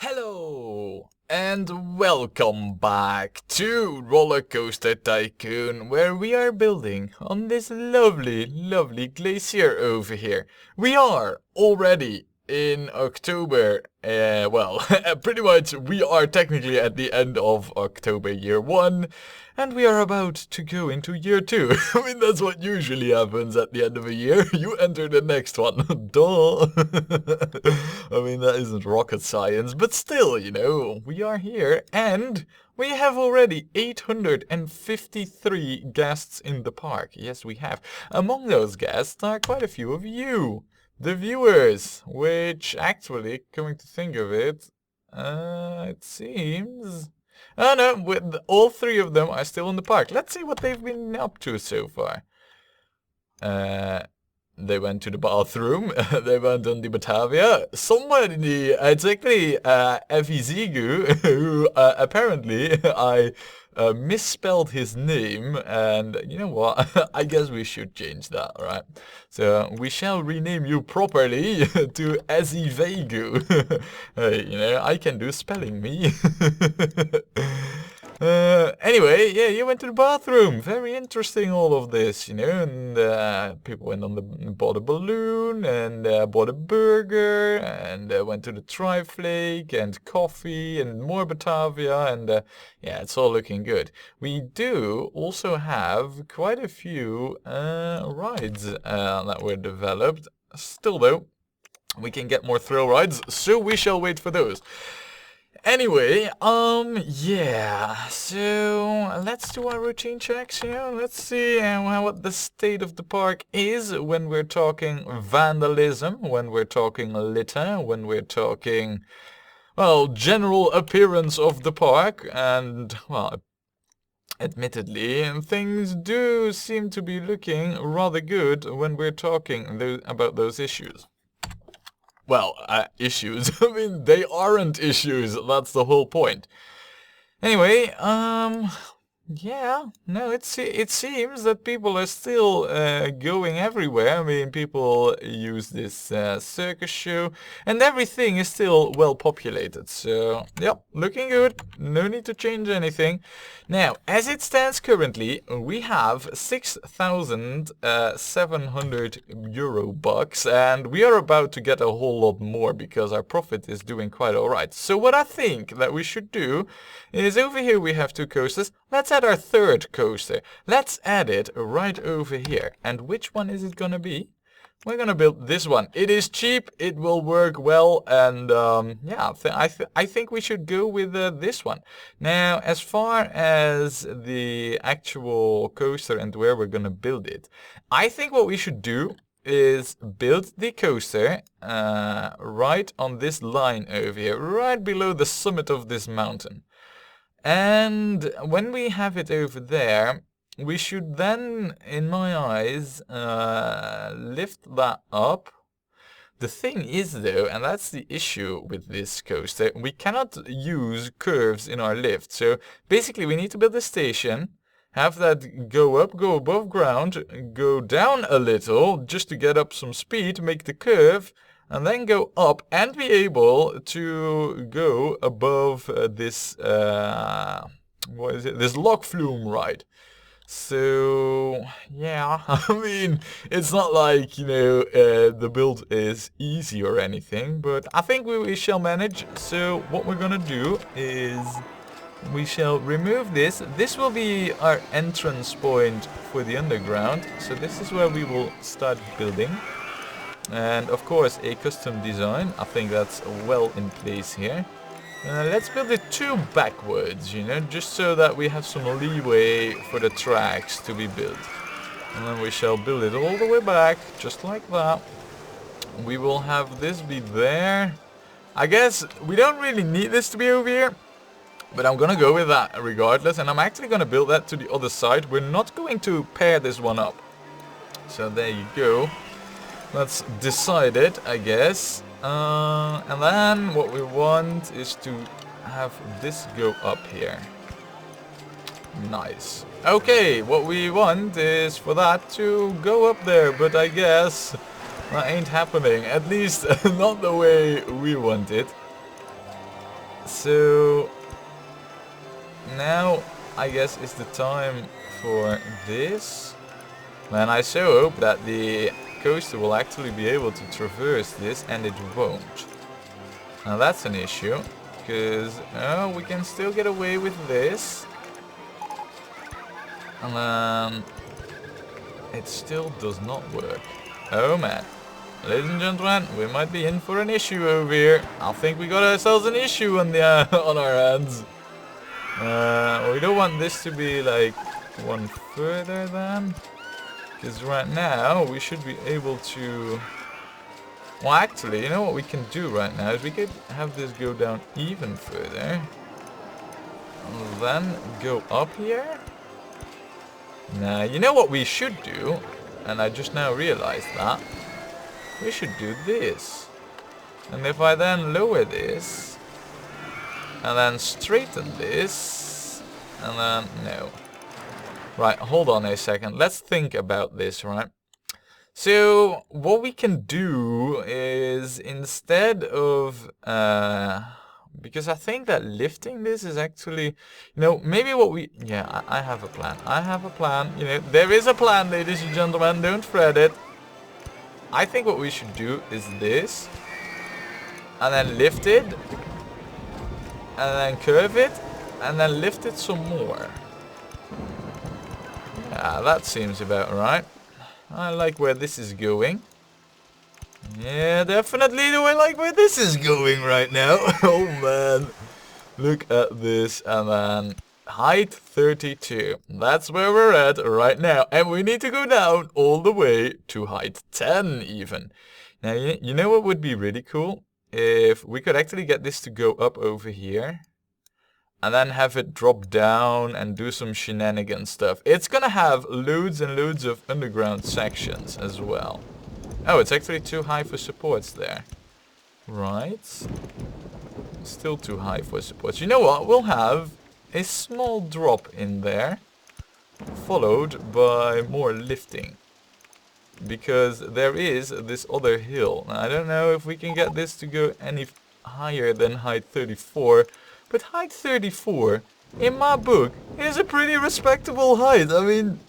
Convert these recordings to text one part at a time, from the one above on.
Hello and welcome back to Rollercoaster Tycoon, where we are building on this lovely glacier over here. We are already in October. Pretty much we are technically at the end of October year 1, and we are about to go into year 2. I mean, that's what usually happens at the end of a year. You enter the next one. Duh. I mean, that isn't rocket science, but still, you know, we are here, and we have already 853 guests in the park. Yes, we have. Among those guests are quite a few of you, the viewers, which actually, coming to think of it, it seems... Oh no, with all 3 of them are still in the park. Let's see what they've been up to so far. They went to the bathroom, they went on the Batavia. Somebody, it's actually Evizigu, who apparently I misspelled his name, and you know what, I guess we should change that, right? So we shall rename you properly to Ezivegu. You know, I can do spelling me. Anyway, yeah, you went to the bathroom. Very interesting, all of this, you know. And people went on bought a balloon and bought a burger and went to the Flake and coffee and more Batavia, and yeah, it's all looking good. We do also have quite a few rides that were developed. Still though, we can get more thrill rides, so we shall wait for those. Anyway, yeah, so let's do our routine checks, you know, let's see what the state of the park is when we're talking vandalism, when we're talking litter, when we're talking, well, general appearance of the park, and, well, admittedly, things do seem to be looking rather good when we're talking about those issues. Well, issues. I mean, they aren't issues. That's the whole point. Anyway, yeah, no, it seems that people are still going everywhere. I mean, people use this circus show, and everything is still well populated. So, yep, looking good. No need to change anything. Now, as it stands currently, we have 6,700 euro bucks, and we are about to get a whole lot more because our profit is doing quite alright. So what I think that we should do is, over here we have 2 coasters. Let's add our 3rd coaster. Let's add it right over here. And which one is it gonna be? We're gonna build this one. It is cheap, it will work well, and yeah, I think we should go with this one. Now, as far as the actual coaster and where we're gonna build it, I think what we should do is build the coaster right on this line over here, right below the summit of this mountain. And when we have it over there, we should then, in my eyes, lift that up. The thing is though, and that's the issue with this coaster, we cannot use curves in our lift. So basically we need to build a station, have that go up, go above ground, go down a little, just to get up some speed, make the curve, and then go up and be able to go above this, what is it, this log flume ride. So, yeah, I mean, it's not like, you know, the build is easy or anything, but I think we shall manage. So what we're gonna do is we shall remove this. This will be our entrance point for the underground. So this is where we will start building. And of course a custom design, I think that's well in place here. Let's build it 2 backwards, you know, just so that we have some leeway for the tracks to be built. And then we shall build it all the way back, just like that. We will have this be there. I guess we don't really need this to be over here, but I'm gonna go with that regardless, and I'm actually gonna build that to the other side. We're not going to pair this one up. So there you go. That's decided, I guess. And then what we want is to have this go up here. Nice. Okay, what we want is for that to go up there, but I guess that ain't happening. At least not the way we want it. So now I guess it's the time for this. And I so hope that the coaster will actually be able to traverse this, and it won't. Now that's an issue, because we can still get away with this. And it still does not work. Oh man. Ladies and gentlemen, we might be in for an issue over here. I think we got ourselves an issue on the on our hands. We don't want this to be like one further than. Because right now we should be able to... Well, actually, you know what we can do right now is we could have this go down even further. And then go up here. Now, you know what we should do? And I just now realized that. We should do this. And if I then lower this, and then straighten this, and then no. Right, hold on a second. Let's think about this, right? So, what we can do is instead of... because I think that lifting this is actually... You know, maybe what we... Yeah, I have a plan. I have a plan. You know, there is a plan, ladies and gentlemen. Don't fret it. I think what we should do is this. And then lift it. And then curve it. And then lift it some more. Yeah, that seems about right. I like where this is going. Yeah, definitely do I like where this is going right now. Oh man. Look at this. And then height 32. That's where we're at right now. And we need to go down all the way to height 10 even. Now, you know what would be really cool? If we could actually get this to go up over here. And then have it drop down and do some shenanigan stuff. It's gonna have loads and loads of underground sections as well. Oh, it's actually too high for supports there. Right. Still too high for supports. You know what? We'll have a small drop in there. Followed by more lifting. Because there is this other hill. Now, I don't know if we can get this to go any higher than height 34. But height 34, in my book, is a pretty respectable height. I mean...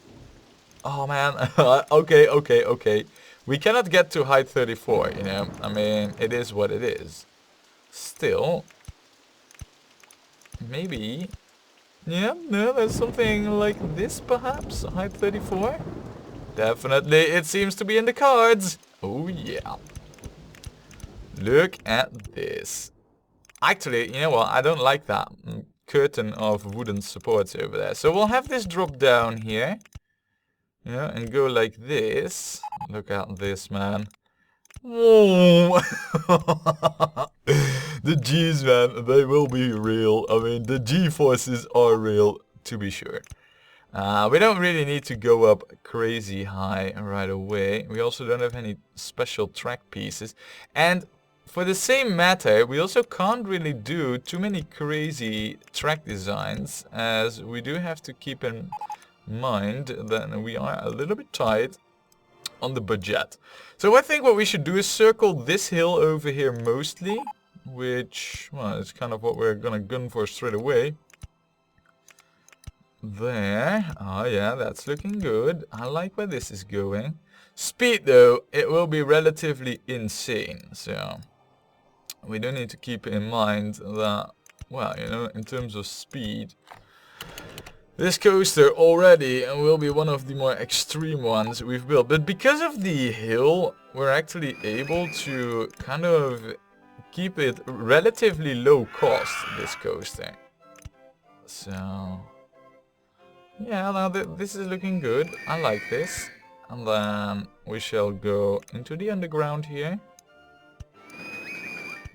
Oh man, okay. We cannot get to height 34, you know. I mean, it is what it is. Still... Maybe... Yeah, no, there's something like this perhaps, height 34. Definitely, it seems to be in the cards. Oh yeah. Look at this. Actually, you know what? I don't like that curtain of wooden supports over there. So we'll have this drop down here. Yeah, and go like this. Look at this, man. Whoa. The G's, man, they will be real. I mean, the G-forces are real, to be sure. We don't really need to go up crazy high right away. We also don't have any special track pieces. And... for the same matter, we also can't really do too many crazy track designs, as we do have to keep in mind that we are a little bit tight on the budget. So I think what we should do is circle this hill over here mostly, which, well, is kind of what we're gonna gun for straight away. There. Oh yeah, that's looking good. I like where this is going. Speed though, it will be relatively insane, so... we do need to keep in mind that, well, you know, in terms of speed, this coaster already will be one of the more extreme ones we've built. But because of the hill, we're actually able to kind of keep it relatively low cost, this coaster. So, yeah, now this is looking good. I like this. And then we shall go into the underground here.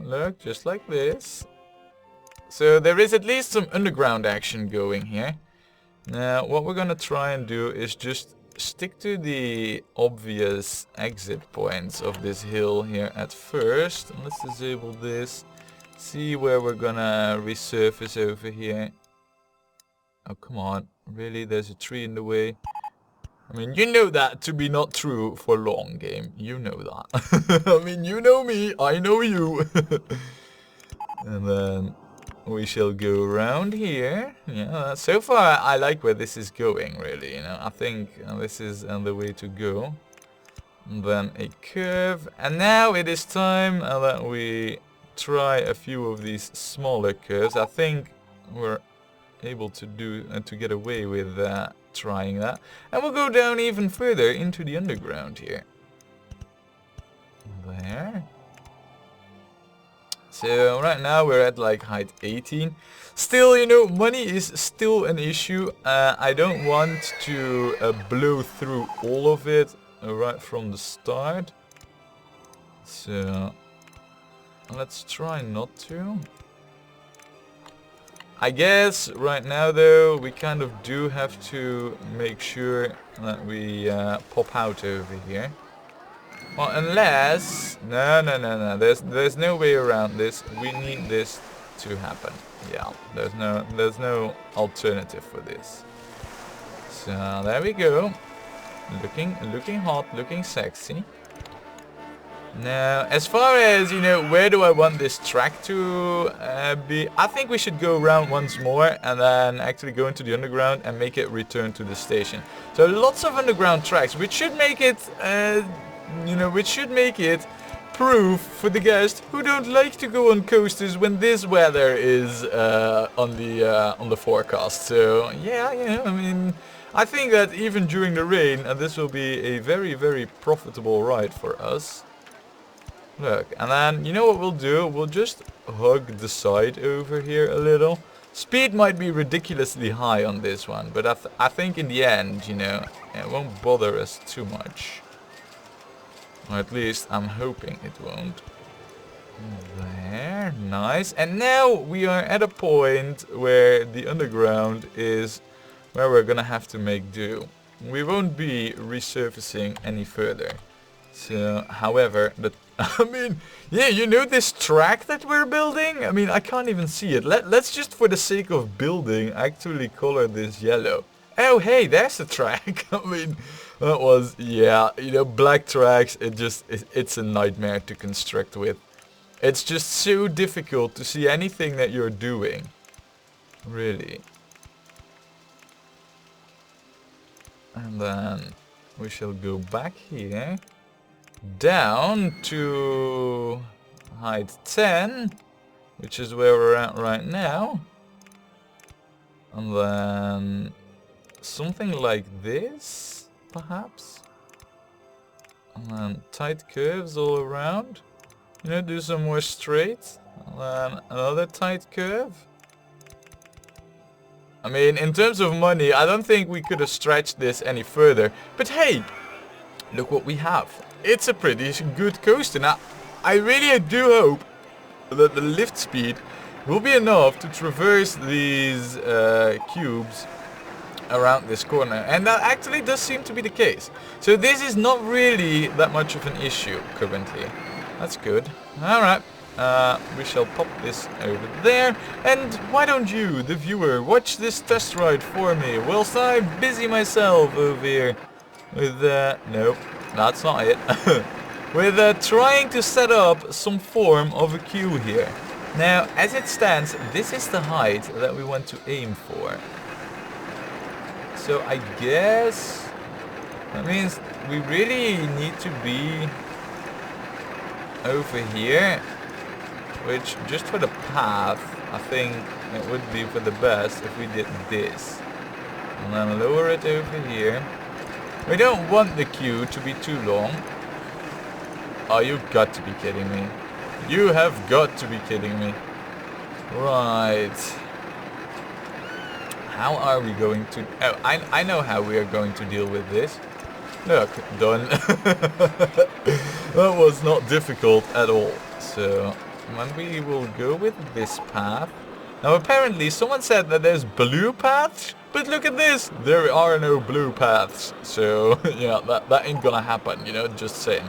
Look, just like this. So there is at least some underground action going here. Now, what we're gonna try and do is just stick to the obvious exit points of this hill here at first. And let's disable this. See where we're gonna resurface over here. Oh, come on. Really? There's a tree in the way. I mean, you know that to be not true for long game. You know that. I mean, you know me. I know you. And then we shall go around here. Yeah, so far I like where this is going, really. You know, I think this is the way to go. And then a curve, and now it is time that we try a few of these smaller curves. I think we're able to do to get away with trying that, and we'll go down even further into the underground here. There. So right now we're at like height 18. Still, you know, money is still an issue. I don't want to blow through all of it right from the start. So let's try not to. I guess right now though we kind of do have to make sure that we pop out over here. Well, unless no, there's no way around this. We need this to happen. Yeah, there's no alternative for this. So there we go. Looking hot, looking sexy. Now, as far as, you know, where do I want this track to be, I think we should go around once more and then actually go into the underground and make it return to the station. So lots of underground tracks, which should make it, proof for the guests who don't like to go on coasters when this weather is on the forecast. So yeah, you know, I mean, I think that even during the rain, this will be a very, very profitable ride for us. Look, and then, you know what we'll do? We'll just hug the side over here a little. Speed might be ridiculously high on this one, but I think in the end, you know, it won't bother us too much. Or at least I'm hoping it won't. There, nice. And now we are at a point where the underground is where we're gonna have to make do. We won't be resurfacing any further. So, however, I mean, yeah, you know this track that we're building? I mean, I can't even see it. Let's just, for the sake of building, actually color this yellow. Oh, hey, there's the track. I mean, that was, yeah, you know, black tracks, it's a nightmare to construct with. It's just so difficult to see anything that you're doing. Really. And then we shall go back here. Down to height 10, which is where we're at right now. And then something like this, perhaps. And then tight curves all around. You know, do some more straight. And then another tight curve. I mean, in terms of money, I don't think we could have stretched this any further. But hey, look what we have. It's a pretty good coaster. Now, I really do hope that the lift speed will be enough to traverse these cubes around this corner. And that actually does seem to be the case. So this is not really that much of an issue currently. That's good. Alright. We shall pop this over there. And why don't you, the viewer, watch this test ride for me whilst I busy myself over here with, nope. That's not it. We're trying to set up some form of a queue here. Now, as it stands, this is the height that we want to aim for. So I guess that means we really need to be over here, which just for the path, I think it would be for the best if we did this. And then lower it over here. We don't want the queue to be too long. Oh, you've got to be kidding me. You have got to be kidding me. Right. How are we going to... Oh, I know how we are going to deal with this. Look, done. That was not difficult at all. So, when we will go with this path. Now apparently someone said that there's blue paths. But look at this, there are no blue paths, so yeah, that ain't gonna happen, you know, just saying.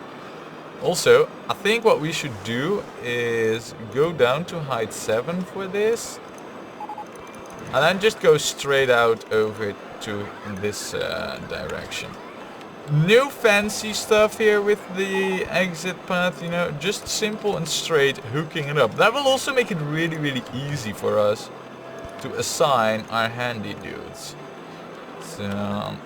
Also, I think what we should do is go down to height 7 for this, and then just go straight out over to this direction. No fancy stuff here with the exit path, you know, just simple and straight hooking it up. That will also make it really, really easy for us to assign our handy dudes. So,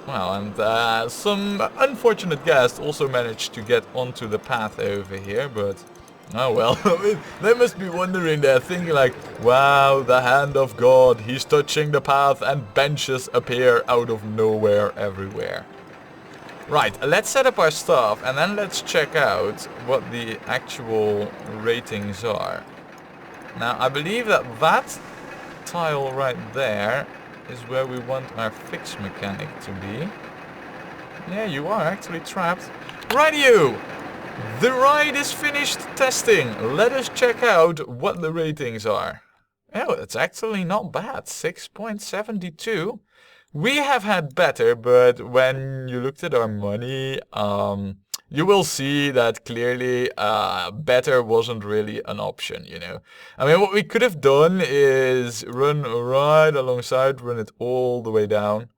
well, and some unfortunate guests also managed to get onto the path over here, but oh well. I mean, they must be wondering there, thinking like, wow, the hand of God, he's touching the path and benches appear out of nowhere everywhere. Right, let's set up our stuff and then let's check out what the actual ratings are. Now, I believe that that tile right there is where we want our fix mechanic to be. Yeah, you are actually trapped. Rightio! The ride is finished testing. Let us check out what the ratings are. Oh, it's actually not bad. 6.72. We have had better, but when you looked at our money, you will see that clearly better wasn't really an option, you know. I mean, what we could have done is run right alongside, run it all the way down.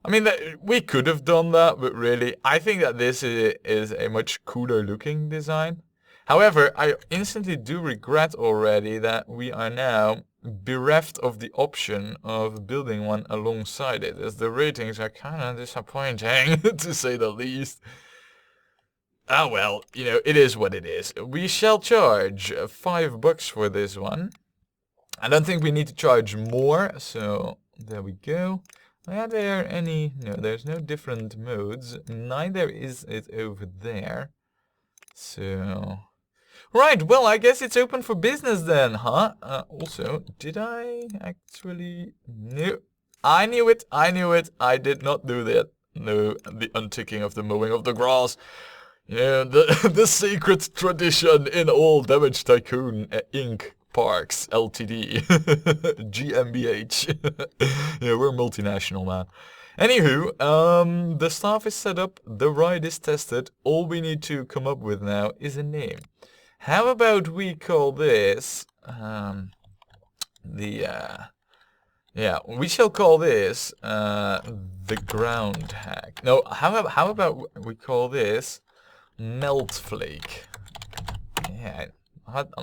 I mean, we could have done that, but really, I think that this is a much cooler looking design. However, I instantly do regret already that we are now bereft of the option of building one alongside it, as the ratings are kind of disappointing, to say the least. Ah well, you know, it is what it is. We shall charge $5 for this one. I don't think we need to charge more, so there we go. Are there any... No, there's no different modes. Neither is it over there. So... Right, well, I guess it's open for business then, huh? Also, did I actually... No. I knew it, I did not do that. No, the unticking of the mowing of the grass. Yeah, the sacred tradition in all Damage Tycoon Inc. Parks Ltd. GmbH. Yeah, we're multinational, man. Anywho, the staff is set up, the ride is tested. All we need to come up with now is a name. How about we call this yeah, we shall call this the ground hack. No, how about we call this Melt Flake? Yeah,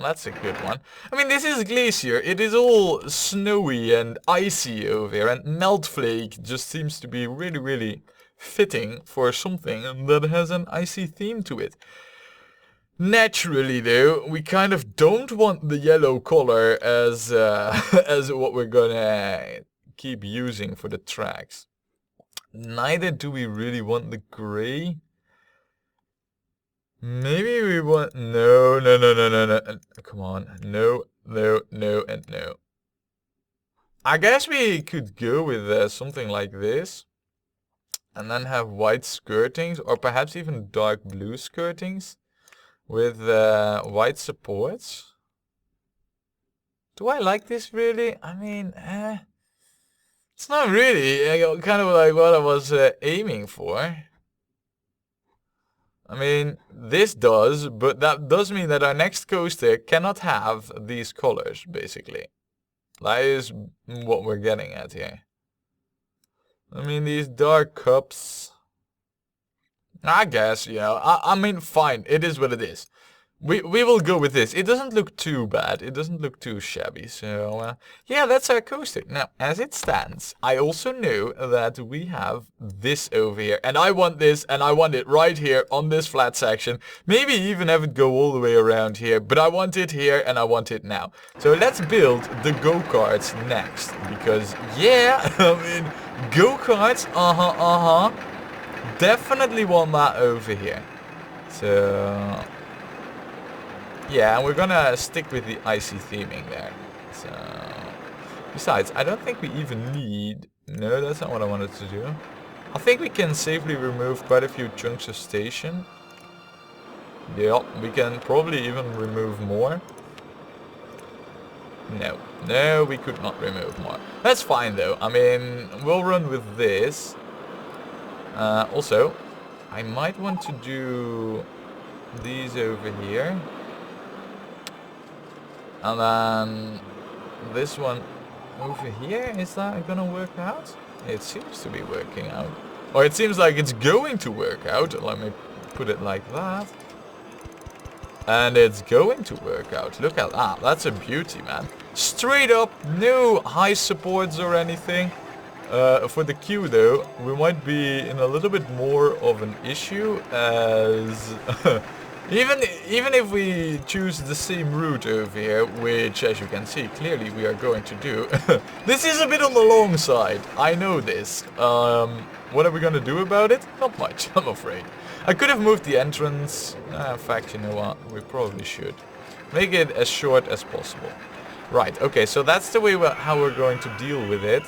that's a good one. I mean, this is Glacier. It is all snowy and icy over here, and Melt Flake just seems to be really, really fitting for something that has an icy theme to it. Naturally, though, we kind of don't want the yellow color as as what we're gonna keep using for the tracks. Neither do we really want the gray. Maybe we want... No. Come on. No, and no. I guess we could go with something like this. And then have white skirtings, or perhaps even dark blue skirtings. With white supports. Do I like this really? I mean, it's not really kind of like what I was aiming for. I mean, this does, but that does mean that our next coaster cannot have these colors, basically. That is what we're getting at here. I mean, these dark cups... I guess, you know, I mean, fine, it is what it is. We will go with this. It doesn't look too bad. It doesn't look too shabby. So, yeah, that's our coaster. Now, as it stands, I also know that we have this over here. And I want this, and I want it right here on this flat section. Maybe even have it go all the way around here. But I want it here, and I want it now. So let's build the go-karts next. Because, yeah, I mean, go-karts, definitely want that over here. So... yeah, and we're gonna stick with the icy theming there. So, besides, I don't think we even need... No, that's not what I wanted to do. I think we can safely remove quite a few chunks of station. Yeah, we can probably even remove more. No, we could not remove more. That's fine though. I mean, we'll run with this. Also, I might want to do these over here. And then this one over here, is that gonna work out? It seems to be working out. Or it seems like it's going to work out. Let me put it like that. And it's going to work out. Look at that. That's a beauty, man. Straight up, no high supports or anything. For the queue though, we might be in a little bit more of an issue as even if we choose the same route over here, which as you can see clearly we are going to do, this is a bit on the long side. I know this. What are we gonna do about it? Not much, I'm afraid. I could have moved the entrance. In fact, you know what? We probably should. Make it as short as possible. Right, okay, so that's the way how we're going to deal with it.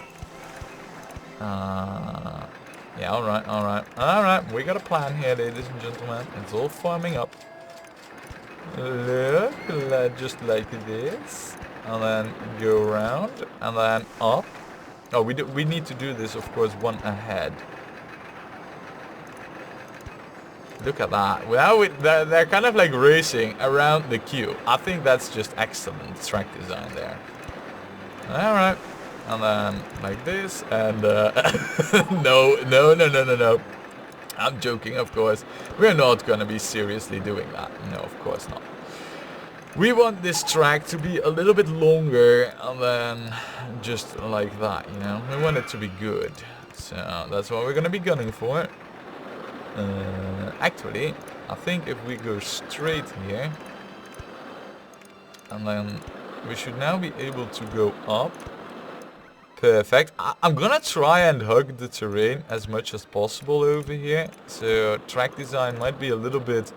Yeah, alright. We got a plan here, ladies and gentlemen. It's all farming up. Look, just like this. And then go around. And then up. Oh, we need to do this, of course, one ahead. Look at that. Well, they're kind of like racing around the queue. I think that's just excellent track design there. Alright. And then like this. And no. I'm joking, of course. We're not gonna be seriously doing that. No, of course not. We want this track to be a little bit longer and then just like that, you know. We want it to be good. So that's what we're gonna be gunning for. Actually, I think if we go straight here, and then we should now be able to go up. Perfect. I'm gonna try and hug the terrain as much as possible over here. So track design might be a little bit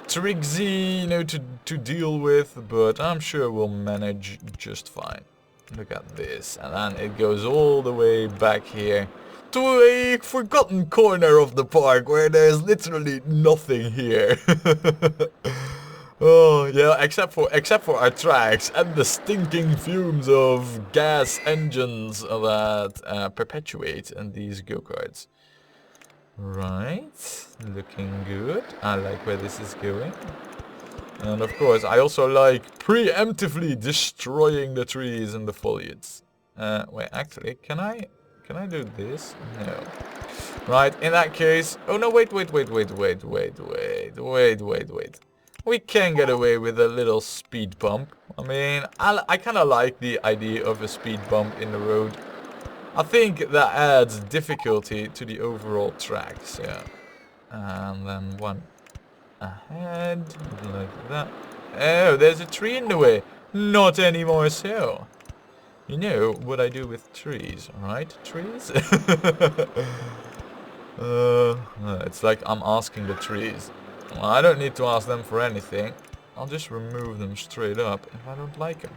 tricksy, you know, to deal with, but I'm sure we'll manage just fine. Look at this, and then it goes all the way back here to a forgotten corner of the park where there's literally nothing here. Oh yeah, except for our tracks and the stinking fumes of gas engines that perpetuate in these go-karts. Right, looking good. I like where this is going. And of course, I also like preemptively destroying the trees and the foliage. Wait, actually, can I do this? No. Right, in that case... Oh no, wait. We can get away with a little speed bump. I mean, I kind of like the idea of a speed bump in the road. I think that adds difficulty to the overall track, so... And then one ahead, like that. Oh, there's a tree in the way. Not anymore so. You know what I do with trees, right? Trees? It's like I'm asking the trees. Well, I don't need to ask them for anything. I'll just remove them straight up if I don't like them.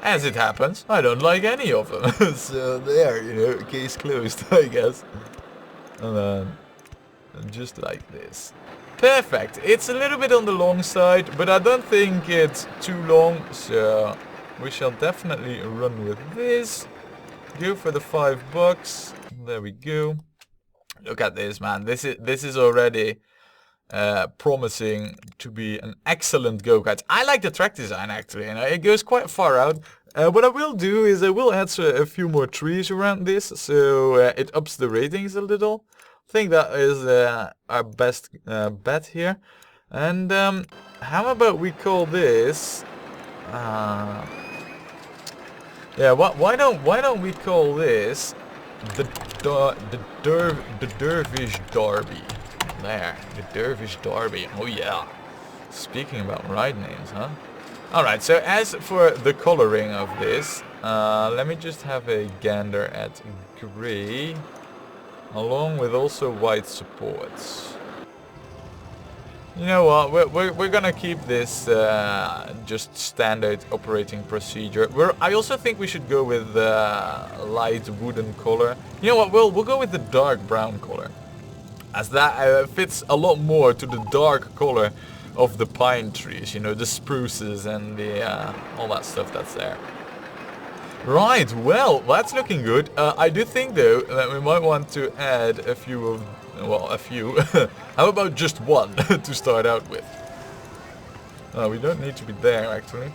As it happens, I don't like any of them. So there, you know, case closed, I guess. And then, just like this. Perfect. It's a little bit on the long side, but I don't think it's too long, so we shall definitely run with this. Go for the $5. There we go. Look at this, man. This is already promising to be an excellent go-kart. I like the track design actually, and it goes quite far out. What I will do is I will add a few more trees around this, so it ups the ratings a little. I think that is our best bet here. And how about we call this? Yeah, why don't we call this the Dervish Derby? There, the Dervish Derby. Oh yeah. Speaking about ride names, huh? Alright, so as for the coloring of this, let me just have a gander at grey, along with also white supports. You know what, we're gonna keep this just standard operating procedure. I also think we should go with light wooden color. You know what, we'll go with the dark brown color, as that fits a lot more to the dark color of the pine trees, you know, the spruces and the all that stuff that's there. Right, well, that's looking good. I do think though that we might want to add a few of, well, a few. How about just one to start out with? We don't need to be there actually.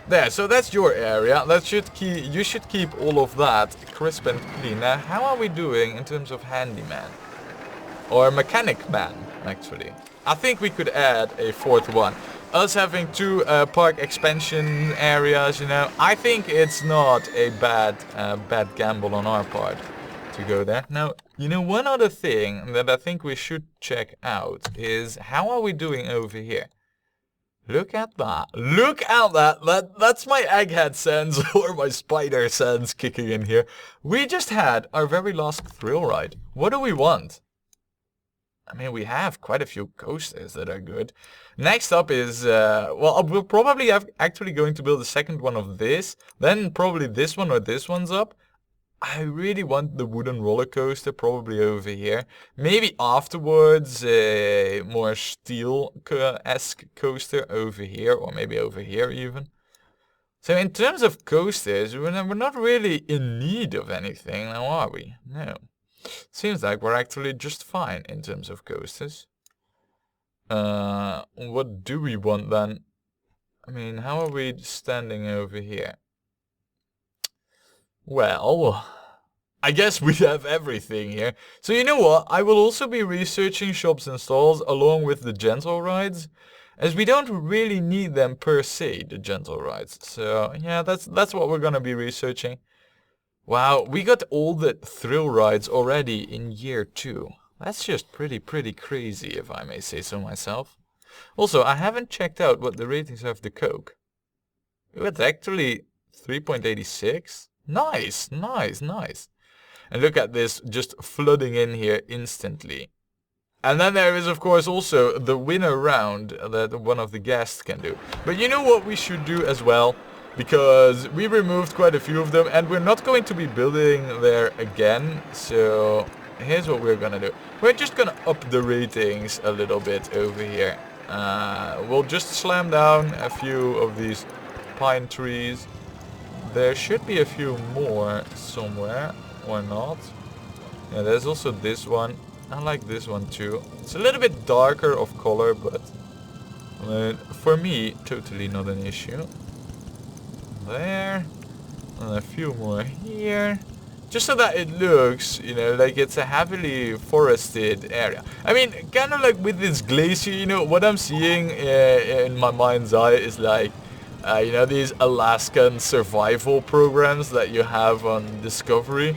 There, so that's your area. That should keep, you should keep all of that crisp and clean. Now, how are we doing in terms of handyman? Or mechanic man, actually. I think we could add a fourth one. Us having two park expansion areas, you know, I think it's not a bad gamble on our part to go there. Now, you know, one other thing that I think we should check out is how are we doing over here? Look at that. Look at that. That's my egghead sense or my spider sense kicking in here. We just had our very last thrill ride. What do we want? I mean, we have quite a few coasters that are good. Next up is, well, we're probably actually going to build a second one of this. Then probably this one or this one's up. I really want the wooden roller coaster probably over here. Maybe afterwards a more steel-esque coaster over here, or maybe over here even. So in terms of coasters, we're not really in need of anything now, are we? No. Seems like we're actually just fine in terms of coasters. What do we want then? I mean, how are we standing over here? Well, I guess we have everything here. So you know what? I will also be researching shops and stalls along with the gentle rides, as we don't really need them per se, the gentle rides. So yeah, that's what we're gonna be researching. Wow, we got all the thrill rides already in year 2. That's just pretty crazy, if I may say so myself. Also, I haven't checked out what the ratings are of the Coke. It's actually 3.86. Nice. And look at this, just flooding in here instantly. And then there is, of course, also the winner round that one of the guests can do. But you know what we should do as well? Because we removed quite a few of them, and we're not going to be building there again. So here's what we're gonna do. We're just gonna up the ratings a little bit over here. We'll just slam down a few of these pine trees. There should be a few more somewhere, or not. Yeah, there's also this one. I like this one too. It's a little bit darker of color, but for me, totally not an issue. There. And a few more here. Just so that it looks, you know, like it's a heavily forested area. I mean, kind of like with this glacier, you know, what I'm seeing in my mind's eye is like, you know, these Alaskan survival programs that you have on Discovery.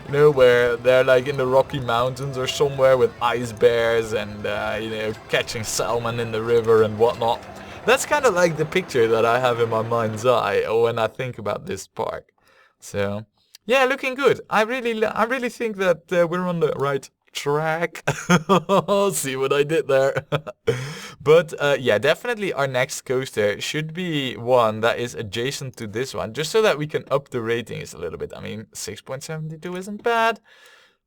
You know, where they're like in the Rocky Mountains or somewhere with ice bears and, you know, catching salmon in the river and whatnot. That's kind of like the picture that I have in my mind's eye when I think about this park. So, yeah, looking good. I really think that we're on the right track. See what I did there. But yeah, definitely our next coaster should be one that is adjacent to this one, just so that we can up the ratings a little bit. I mean, 6.72 isn't bad,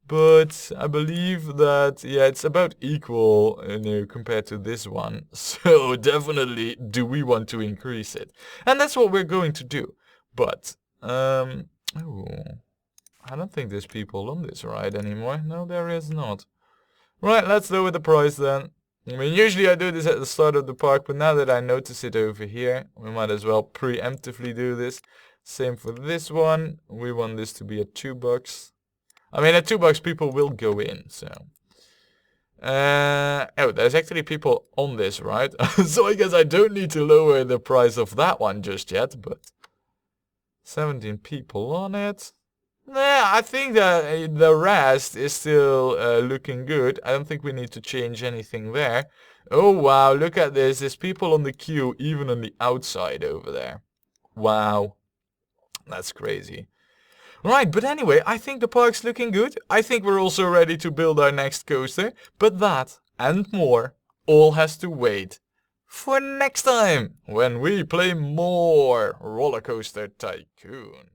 but I believe that, yeah, it's about equal, you know, compared to this one. So definitely do we want to increase it, and that's what we're going to do. But oh, I don't think there's people on this ride anymore. No, there is not. Right, let's lower the price then. I mean, usually I do this at the start of the park, but now that I notice it over here, we might as well preemptively do this. Same for this one. We want this to be at $2. I mean, at $2 people will go in, so. Oh, there's actually people on this, right? So I guess I don't need to lower the price of that one just yet, but 17 people on it. Yeah, I think that the rest is still looking good. I don't think we need to change anything there. Oh wow, look at this. There's people on the queue even on the outside over there. Wow. That's crazy. Right, but anyway, I think the park's looking good. I think we're also ready to build our next coaster. But that and more all has to wait for next time when we play more Rollercoaster Tycoon.